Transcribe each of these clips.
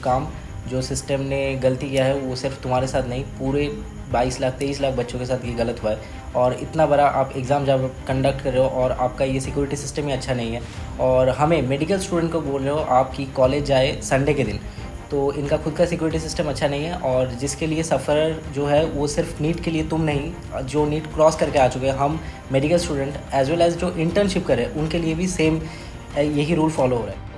काम। जो सिस्टम ने गलती किया है वो सिर्फ तुम्हारे साथ नहीं, पूरे 22 लाख 23 लाख बच्चों के साथ ये गलत हुआ है। और इतना बड़ा आप एग्ज़ाम जब कंडक्ट कर रहे हो और आपका ये सिक्योरिटी सिस्टम ही अच्छा नहीं है, और हमें मेडिकल स्टूडेंट को बोल रहे हो आपकी कॉलेज जाए संडे के दिन, तो इनका खुद का सिक्योरिटी सिस्टम अच्छा नहीं है। और जिसके लिए सफ़र जो है वो सिर्फ नीट के लिए तुम नहीं, जो नीट क्रॉस करके आ चुके हैं हम medical student as well as जो इंटर्नशिप कर रहे हैं उनके लिए भी सेम यही रूल फॉलो हो रहा है।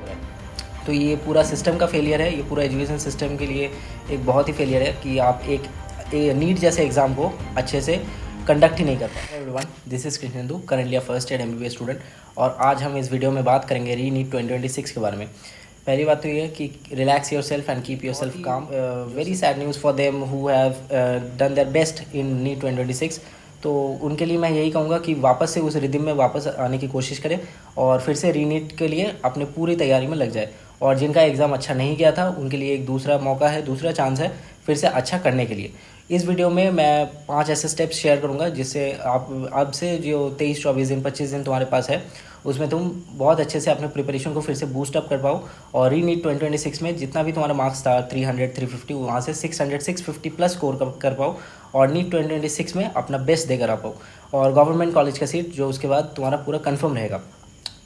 तो ये पूरा सिस्टम का फेलियर है, ये पूरा एजुकेशन सिस्टम के लिए एक बहुत ही फेलियर है कि आप एक नीट जैसे एग्ज़ाम को अच्छे से कंडक्ट ही नहीं कर पाए। Everyone, this is Krishnendu, currently first year MBBS student, और आज हम इस वीडियो में बात करेंगे री नीट 2026 के बारे में। पहली बात तो ये है कि relax yourself and keep yourself calm. Very sad news for them who have done their best in NEET 2026। तो उनके लिए मैं यही कहूँगा कि वापस से उस रिदम में वापस आने की कोशिश करें और फिर से री नीट के लिए अपने पूरी तैयारी में लग जाए। और जिनका एग्ज़ाम अच्छा नहीं गया था उनके लिए एक दूसरा मौका है, दूसरा चांस है फिर से अच्छा करने के लिए। इस वीडियो में मैं 5 ऐसे स्टेप्स शेयर करूंगा जिससे आप अब से जो 23 24 दिन 25 दिन तुम्हारे पास है उसमें तुम बहुत अच्छे से अपने प्रिपरेशन को फिर से बूस्ट अप कर पाओ और री नीट 2026 में जितना भी तुम्हारा मार्क्स था 300 350 वहाँ से 600 650 प्लस स्कोर कर पाओ और नीट 2026 में अपना बेस्ट देकर आ पाओ और गवर्नमेंट कॉलेज का सीट जो उसके बाद तुम्हारा पूरा कन्फर्म रहेगा।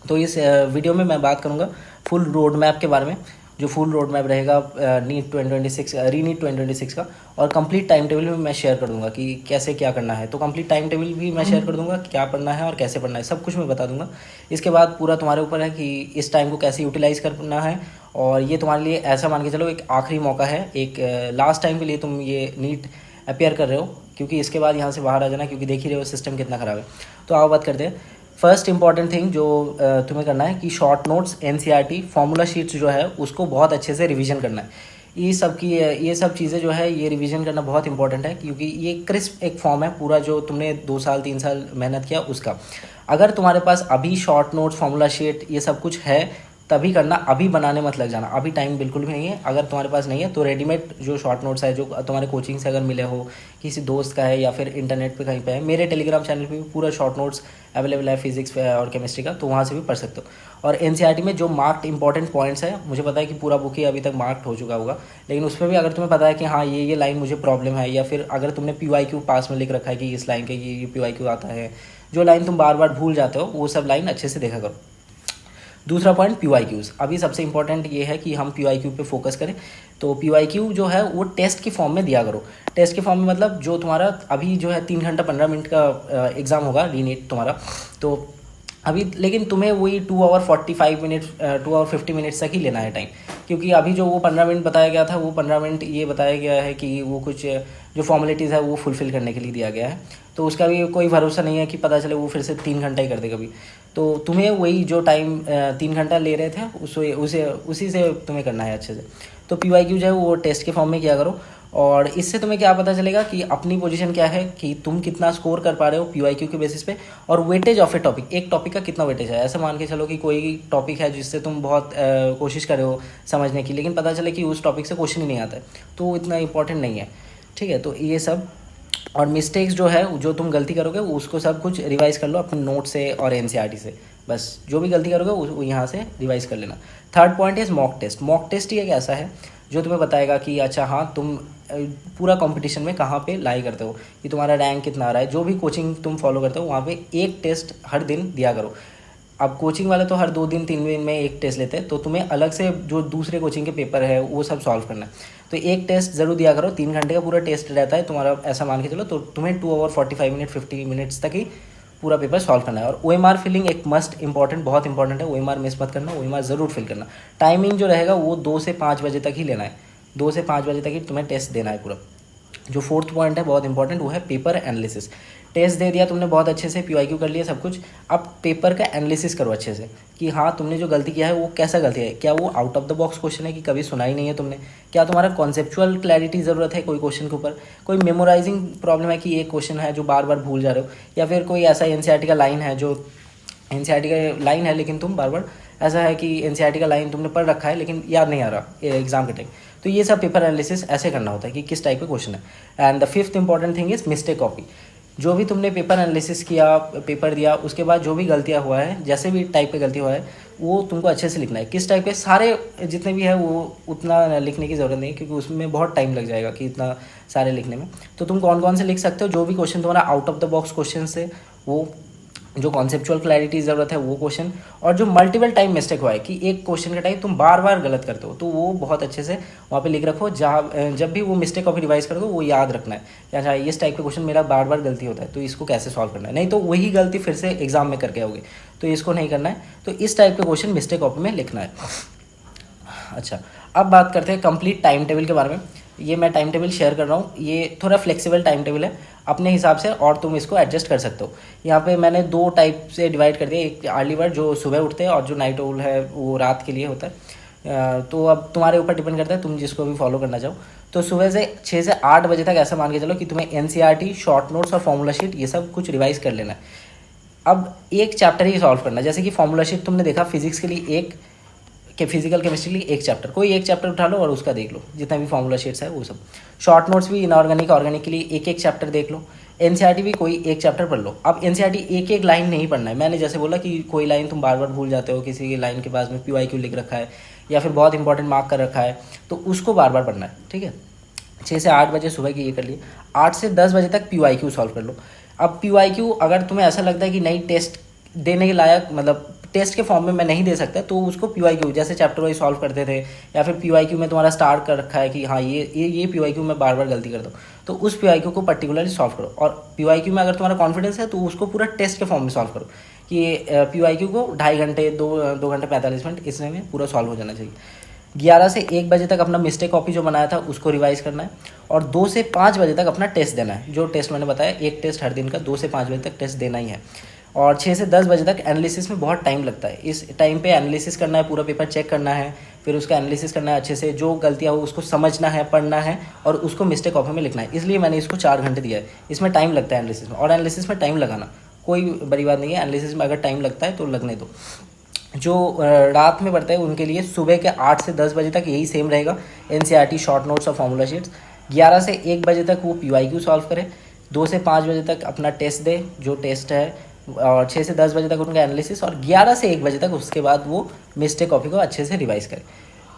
तो इस वीडियो में मैं बात करूंगा फुल रोड मैप के बारे में, जो फुल रोड मैप रहेगा नीट 2026 री नीट 2026 का, और कंप्लीट टाइम टेबल भी मैं शेयर कर दूंगा कि कैसे क्या करना है। तो कंप्लीट टाइम टेबल भी मैं शेयर कर दूंगा क्या पढ़ना है और कैसे पढ़ना है, सब कुछ मैं बता दूंगा। इसके बाद पूरा तुम्हारे ऊपर है कि इस टाइम को कैसे यूटिलाइज़ करना है। और ये तुम्हारे लिए ऐसा मान के चलो एक आखिरी मौका है, एक लास्ट टाइम के लिए तुम ये नीट अपेयर कर रहे हो, क्योंकि इसके बाद यहाँ से बाहर आ जाना, क्योंकि देख ही रहे हो सिस्टम कितना ख़राब है। तो आओ बात करते हैं। फर्स्ट इंपॉर्टेंट थिंग जो तुम्हें करना है कि short notes NCERT formula sheets जो है उसको बहुत अच्छे से रिवीजन करना है। ये सब चीज़ें जो है ये रिवीजन करना बहुत इंपॉर्टेंट है, क्योंकि ये क्रिस्प एक फॉर्म है पूरा जो तुमने 2 साल 3 साल मेहनत किया उसका। अगर तुम्हारे पास अभी शॉर्ट नोट्स फॉर्मूला शीट ये सब कुछ है तभी करना, अभी बनाने मत लग जाना, अभी टाइम बिल्कुल भी नहीं है। अगर तुम्हारे पास नहीं है तो रेडीमेड जो शॉर्ट नोट्स है जो तुम्हारे कोचिंग से अगर मिले हो, किसी दोस्त का है या फिर इंटरनेट पे कहीं पे है, मेरे टेलीग्राम चैनल पे भी पूरा शॉर्ट नोट्स अवेलेबल है फिजिक्स और केमिस्ट्री का, तो वहाँ से भी पढ़ सकते हो। और NCERT में जो मार्क्ड इंपॉर्टेंट पॉइंट्स है, मुझे पता है कि पूरा बुक ही अभी तक मार्क्ड हो चुका होगा, लेकिन उसमें भी अगर तुम्हें पता है कि हाँ ये लाइन मुझे प्रॉब्लम है, या फिर अगर तुमने PYQ पास में लिख रखा है कि इस लाइन के ये PYQ आता है, जो लाइन तुम बार बार भूल जाते हो वो सब लाइन अच्छे से देखा करो। दूसरा पॉइंट PYQs। अभी सबसे इंपॉर्टेंट ये है कि हम PYQ पे फोकस करें। तो PYQ जो है वो टेस्ट की फॉर्म में दिया करो। टेस्ट के फॉर्म में मतलब जो तुम्हारा अभी जो है 3 घंटा 15 मिनट का एग्ज़ाम होगा री नीट तुम्हारा, तो अभी लेकिन तुम्हें वही 2 आवर 45 मिनट 2 आवर 50 मिनट्स तक ही लेना है टाइम, क्योंकि अभी जो वो 15 मिनट बताया गया था वो 15 मिनट ये बताया गया है कि वो कुछ जो फॉर्मेलिटीज़ है वो फुलफ़िल करने के लिए दिया गया है। तो उसका भी कोई भरोसा नहीं है कि पता चले वो फिर से 3 घंटा ही कर दे कभी। तो तुम्हें वही जो टाइम 3 घंटा ले रहे थे उसी से तुम्हें करना है अच्छे से। तो PYQ जो है वो टेस्ट के फॉर्म में किया करो, और इससे तुम्हें क्या पता चलेगा कि अपनी पोजीशन क्या है, कि तुम कितना स्कोर कर पा रहे हो PYQ के बेसिस पे, और वेटेज ऑफ ए टॉपिक, एक टॉपिक का कितना वेटेज है। ऐसा मान के चलो कि कोई टॉपिक है जिससे तुम बहुत कोशिश कर रहे हो समझने की, लेकिन पता चले कि उस टॉपिक से क्वेश्चन ही नहीं आता है, तो इतना इंपॉर्टेंट नहीं है। ठीक है, तो ये सब और मिस्टेक्स जो है जो तुम गलती करोगे उसको सब कुछ रिवाइज कर लो अपने नोट से और NCERT से, बस जो भी गलती करोगे वो यहाँ से रिवाइज कर लेना। Third point is mock test. Mock test ही एक ऐसा है जो तुम्हें बताएगा कि अच्छा हाँ तुम पूरा कंपटीशन में कहाँ पे लाई करते हो, कि तुम्हारा रैंक कितना आ रहा है। जो भी कोचिंग तुम फॉलो करते हो वहाँ पे एक टेस्ट हर दिन दिया करो। अब कोचिंग वाले तो हर 2 दिन 3 दिन में एक टेस्ट लेते हैं, तो तुम्हें अलग से जो दूसरे कोचिंग के पेपर है वो सब सॉल्व करना है। तो एक टेस्ट ज़रूर दिया करो, 3 घंटे का पूरा टेस्ट रहता है तुम्हारा, ऐसा मान के चलो। तो तुम्हें 2 आवर 45 मिनट 50 मिनट्स तक ही पूरा पेपर सॉल्व करना है। और OMR फिलिंग एक मस्ट इंपॉर्टेंट, बहुत इंपॉर्टेंट है, OMR मिस मत करना, OMR ज़रूर फिल करना। टाइमिंग जो रहेगा वो 2 से 5 बजे तक ही लेना है, 2 से 5 बजे तक ही तुम्हें टेस्ट देना है पूरा। जो फोर्थ पॉइंट है बहुत इंपॉर्टेंट, वो है पेपर एनालिसिस। टेस्ट दे दिया तुमने बहुत अच्छे से, PYQ कर लिया सब कुछ, अब पेपर का एनालिसिस करो अच्छे से कि हाँ तुमने जो गलती किया है वो कैसा गलती है। क्या वो out of the box question है कि कभी सुना ही नहीं है तुमने, क्या तुम्हारा कॉन्सेप्चुअल क्लैरिटी ज़रूरत है कोई क्वेश्चन के ऊपर, कोई मेमोराइजिंग प्रॉब्लम है कि एक क्वेश्चन है जो बार बार भूल जा रहे हो, या फिर कोई ऐसा NCERT का लाइन है जो NCERT का लाइन है लेकिन तुम बार बार ऐसा है कि NCERT का लाइन तुमने पढ़ रखा है लेकिन याद नहीं आ रहा एग्जाम के टाइम। तो ये सब पेपर एनालिसिस ऐसे करना होता है कि किस टाइप का क्वेश्चन है। And the fifth important thing is mistake copy. जो भी तुमने पेपर एनालिसिस किया, पेपर दिया, उसके बाद जो भी गलतियाँ हुआ है, जैसे भी टाइप पे गलती हुआ है, वो तुमको अच्छे से लिखना है। किस टाइप के सारे जितने भी है वो उतना लिखने की ज़रूरत नहीं, क्योंकि उसमें बहुत टाइम लग जाएगा कि इतना सारे लिखने में। तो तुम कौन कौन से लिख सकते हो, जो भी क्वेश्चन तुम्हारा out of the box question से, वो जो कॉन्सेप्चुअल क्लैरिटी ज़रूरत है वो क्वेश्चन, और जो मल्टीपल टाइम मिस्टेक हुआ है कि एक क्वेश्चन का टाइप तुम बार बार गलत करते हो, तो वो बहुत अच्छे से वहाँ पे लिख रखो। जहाँ जब भी वो मिस्टेक कॉपी रिवाइज कर दो, वो याद रखना है कि अच्छा इस टाइप के क्वेश्चन मेरा बार बार गलती होता है, तो इसको कैसे सॉल्व करना है, नहीं तो वही गलती फिर से एग्जाम में करके आओगे, तो इसको नहीं करना है। तो इस टाइप के क्वेश्चन मिस्टेक कॉपी में लिखना है। अच्छा, अब बात करते हैं कंप्लीट टाइम टेबल के बारे में। ये मैं टाइम टेबल शेयर कर रहा हूँ, ये थोड़ा फ्लेक्सिबल टाइम टेबल है अपने हिसाब से, और तुम इसको एडजस्ट कर सकते हो। यहाँ पे मैंने 2 टाइप से डिवाइड कर दिया, एक अर्ली बर्ड जो सुबह उठते हैं, और जो नाइट ओल है वो रात के लिए होता है। तो अब तुम्हारे ऊपर डिपेंड करता है, तुम जिसको भी फॉलो करना चाहो। तो सुबह से 6 से 8 बजे तक ऐसा मान के चलो कि तुम्हें NCERT, शॉर्ट नोट्स और फॉर्मूला शीट ये सब कुछ रिवाइज कर लेना है। अब एक चैप्टर ही सॉल्व करना है, जैसे कि फॉर्मूला शीट तुमने देखा, फिजिक्स के लिए एक, कि फिजिकल केमिस्ट्री के लिए एक चैप्टर, कोई एक चैप्टर उठा लो और उसका देख लो, जितना भी फॉर्मूला शीट्स है वो सब। शॉर्ट नोट्स भी इनऑर्गेनिक, ऑर्गेनिक के लिए एक एक चैप्टर देख लो। NCERT भी कोई एक चैप्टर पढ़ लो। अब NCERT एक एक लाइन नहीं पढ़ना है, मैंने जैसे बोला कि कोई लाइन तुम बार बार भूल जाते हो, किसी की लाइन के पास में PYQ लिख रखा है या फिर बहुत इंपॉर्टेंट मार्क कर रखा है, तो उसको बार बार पढ़ना है, ठीक है। 6 से 8 बजे सुबह की ये कर लिए, 8 से 10 बजे तक PYQ सॉल्व कर लो। अब PYQ अगर तुम्हें ऐसा लगता है कि नहीं टेस्ट देने के लायक, मतलब टेस्ट के फॉर्म में मैं नहीं दे सकता, तो उसको PYQ जैसे चैप्टर वाइज सॉल्व करते थे, या फिर PYQ में तुम्हारा स्टार्ट कर रखा है कि हाँ ये PYQ में बार बार गलती करता हूँ, तो उस PYQ को पर्टिकुलरली सॉल्व करो। और PYQ में अगर तुम्हारा कॉन्फिडेंस है तो उसको पूरा टेस्ट के फॉर्म में सॉल्व करो, कि PYQ को 2.5 घंटे 2 घंटे 45 मिनट इसमें में पूरा सॉल्व हो जाना चाहिए। 11 से 1 बजे तक अपना मिस्टेक कॉपी जो बनाया था उसको रिवाइज करना है, और 2 से 5 बजे तक अपना टेस्ट देना है। जो टेस्ट मैंने बताया, एक टेस्ट हर दिन का 2 से 5 बजे तक टेस्ट देना ही है। और 6 से 10 बजे तक एनालिसिस में बहुत टाइम लगता है, इस टाइम पे एनालिसिस करना है, पूरा पेपर चेक करना है, फिर उसका एनालिसिस करना है अच्छे से, जो गलतियाँ हो उसको समझना है, पढ़ना है, और उसको मिस्टेक कॉपी में लिखना है। इसलिए मैंने इसको 4 घंटे दिया है। इसमें टाइम लगता है एनालिसिस में, और एनालिसिस में टाइम लगाना कोई बड़ी बात नहीं है, एनालिसिस में अगर टाइम लगता है तो लगने दो। जो रात में पढ़ते हैं उनके लिए सुबह के 8 से 10 बजे तक यही सेम रहेगा, NCERT, शॉर्ट नोट्स और फॉर्मूला शीट्स। 11 से 1 बजे तक वो PYQ सॉल्व करें, 2 से 5 बजे तक अपना टेस्ट दे जो टेस्ट है, और 6 से 10 बजे तक उनका एनालिसिस, और 11 से 1 बजे तक उसके बाद वो मिस्टेक कॉपी को अच्छे से रिवाइज करें।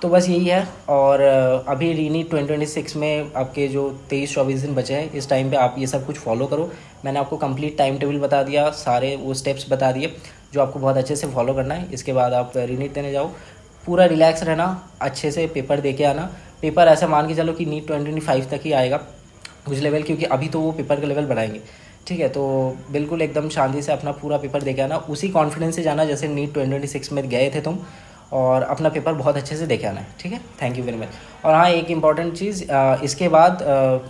तो बस यही है। और अभी रीनीट 2026 में आपके जो 23-24 दिन बचे हैं, इस टाइम पे आप ये सब कुछ फॉलो करो। मैंने आपको कंप्लीट टाइम टेबल बता दिया, सारे वो स्टेप्स बता दिए जो आपको बहुत अच्छे से फॉलो करना है। इसके बाद आप रीनीट देने जाओ, पूरा रिलैक्स रहना, अच्छे से पेपर दे के आना। पेपर ऐसा मान के चलो कि नीट 2025 तक ही आएगा कुछ लेवल, क्योंकि अभी तो वो पेपर का लेवल बढ़ाएंगे, ठीक है। तो बिल्कुल एकदम शांति से अपना पूरा पेपर दे के आना, उसी कॉन्फिडेंस से जाना जैसे नीट 2026 में गए थे तुम, और अपना पेपर बहुत अच्छे से देखे आना है, ठीक है। Thank you very much. और हाँ, एक इम्पॉर्टेंट चीज़, इसके बाद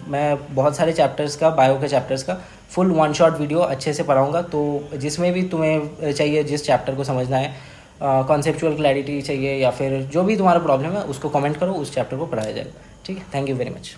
मैं बहुत सारे चैप्टर्स का, बायो के चैप्टर्स का फुल 1 शॉट वीडियो अच्छे से पढ़ाऊँगा, तो जिसमें भी तुम्हें चाहिए, जिस चैप्टर को समझना है, कॉन्सेप्चुअल क्लैरिटी चाहिए, या फिर जो भी तुम्हारा प्रॉब्लम है उसको कमेंट करो, उस चैप्टर को पढ़ाया जाएगा, ठीक है। Thank you very much.